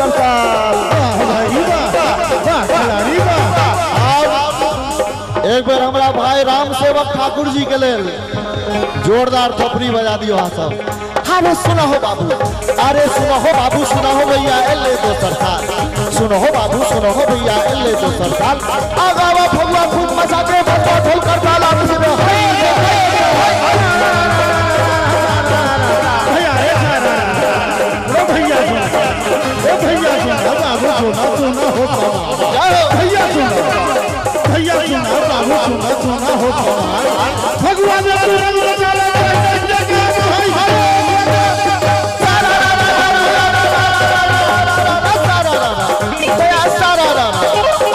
हजार साल। एक बार हमारा भाई राम सेवक ठाकुर जी के लेल जोरदार थपड़ी बजा दियो हाँ सब। अरे सुनो हो बाबू, अरे सुनो हो बाबू, सुनो हो भैया एले तो सरकार, सुनो हो बाबू, सुनो हो भैया एले तो सरकार। आगावा भगवा खूब मचा के बच्चा ढोल कर डाला भैया भगवान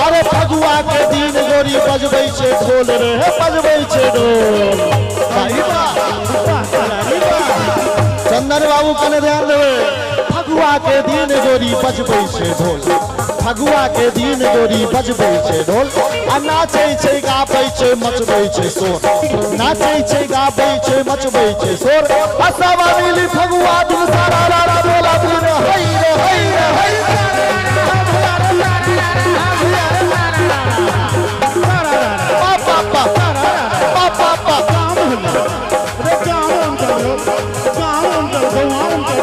अरे फगुआ के दिन गोरी बजबै छे ढोल रे बजबै छे ढोल। चंदन बाबू कने ध्यान देवे। फगुआ के दिन गोरी बजबै छे ढोल, फगुआ के दिन गोरी बजबै छे ढोल। आ नाचै छै गाबै छै मचबै छै शोर, नाचै छै गाबै छै मचबै छै शोर। आ सब मिली फगुआ दिन सारा रारा बोला दिन हई रे हई रे हई। पापा पापा पापा पापा रे काम करो काम करो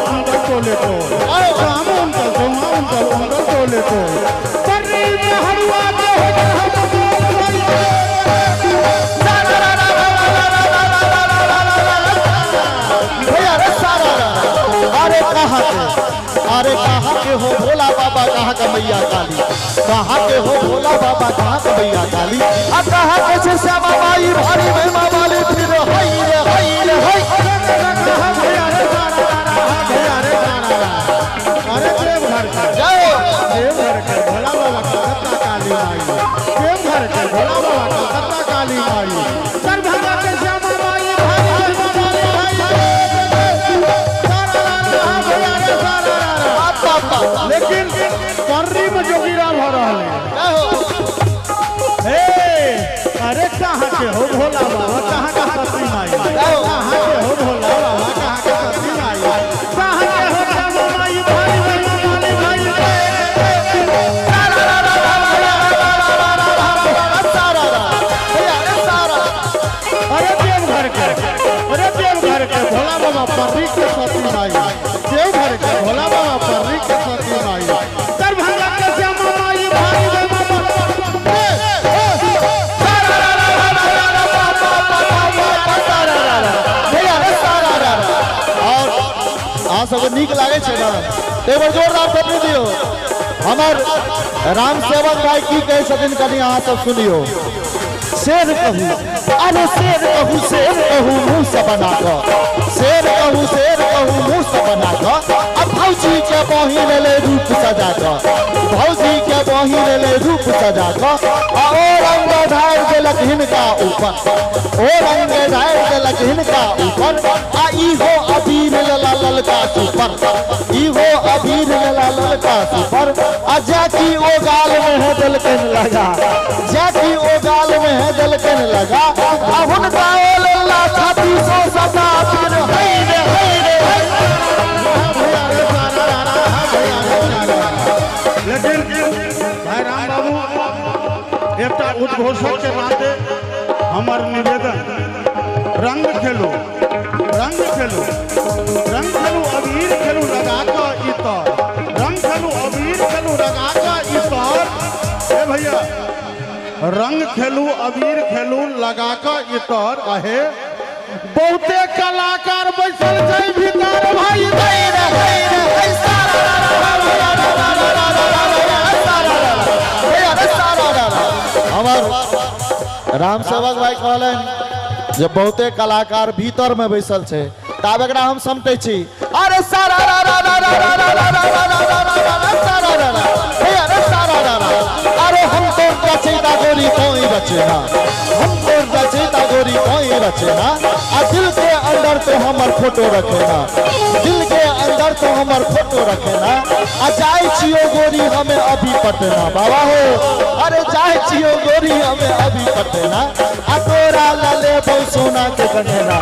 हम बोले तो आओ काम करो हम बोले तो परी में हरवा के भैया रे सारा। अरे कहाँ के, अरे कहाँ के हो भोला बाबा, कहाँ का मैया काली, कहाँ के हो भोला बाबा, कहाँ का मैया काली। अब कहाँ के छे श्यामा माई भारी महिमा वाली फिर हई रे हई रे हई। अरे प्रेम घर का जाओ, प्रेम घर के भोला बाबा कलकत्ता काली माई, प्रेम घर के भोला बाबा कलकत्ता काली माई। दरभंगा के श्यामा माई भारी महिमा वाली भाई। लेकिन पर्री में जोगिरा भ रहल है। अरे कहाँ के हो भोला बाबा, कहाँ का सती माई, कहाँ के हो भोला बाबा, कहाँ का सती माई, कहाँ के हो श्यामा माई भारी महिमा वाली भाई। अरे देवघर के, अरे देवघर के भोला बाबा पर्री के सती माई, देवघर के भोला बाबा पर्री के सती माई। दरभंगा के श्यामा माई भारी महिमा। और अहाँ सबके नीक लागे छे ना, एक बार जोरदार थपड़ी दियो। हमर राम सेवक भाई की कहे छथिन कनी अहाँ सब सुनियो। शेर कहू, अरे शेर कहू, शेर कहू मुँह से बना कर, शेर कहू, शेर कहू मुँह से बना कर। अब भौजी के बहिन ले रूप सजा कर, भौजी के बहिन ले रूप सजा कर। ओ रंग ढार देलक हिनका ऊपर, ओ रंग ढार देलक हिनका ऊपर। आ इहो अबीर लला ललका सुपर, इहो अबीर लला ललका सुपर। आ जाकी ओ गाल में है दलकन लगा, जाकी ओ गाल में है दलकन लगा। अब उनका ओ लल्ला छाती सो सदा दिन हई रे हई रे हई। लेकिन भाई राम बाबू एकटा उद्घोषक के नाते हमर निवेदन, रंग खेलो, रंग खेलो, रंग खेलो अबीर खेलो लगा का इतर, रंग खेलो अबीर खेलो लगा का इतर। ए भैया रंग खेलू अबीर खेलू लगा का इतर आहे। बहुते कलाकार बैसल छै भीतर भाई। हमार राम सेवक भाई कहलन जे बहुते कलाकार भीतर में बैसल छे, तब एकरा हम समझै छी। अरे सारा अरे हम तो रचयिता गोरी कोई रचना, हम तो रचयिता गोरी कोई रचना। आ दिल के अंदर तो हमर फोटो रखेना, दिल के स्टैंडर्ड तो हमार फोटो रखे ना आ जाए छियो गोरी हमें अभी पटना बाबा हो अरे जाए छियो गोरी हमें अभी पटना आ तोरा लाले बहु सोना के कंगना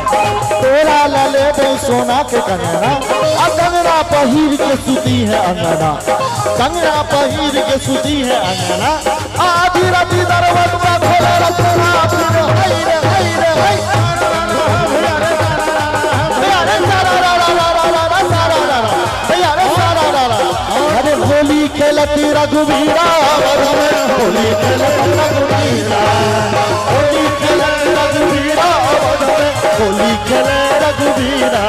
तोरा लाले बहु सोना के कंगना आ कंगना पहिर के सुती है अंगना कंगना पहिर के सुती है अंगना आधी राती दरवाजा में भोला रखना अरे होली खेलती रघुवीरा होली खेलती रघुवीरा होली खेलती रघुवीरा होली खेले रघुवीरा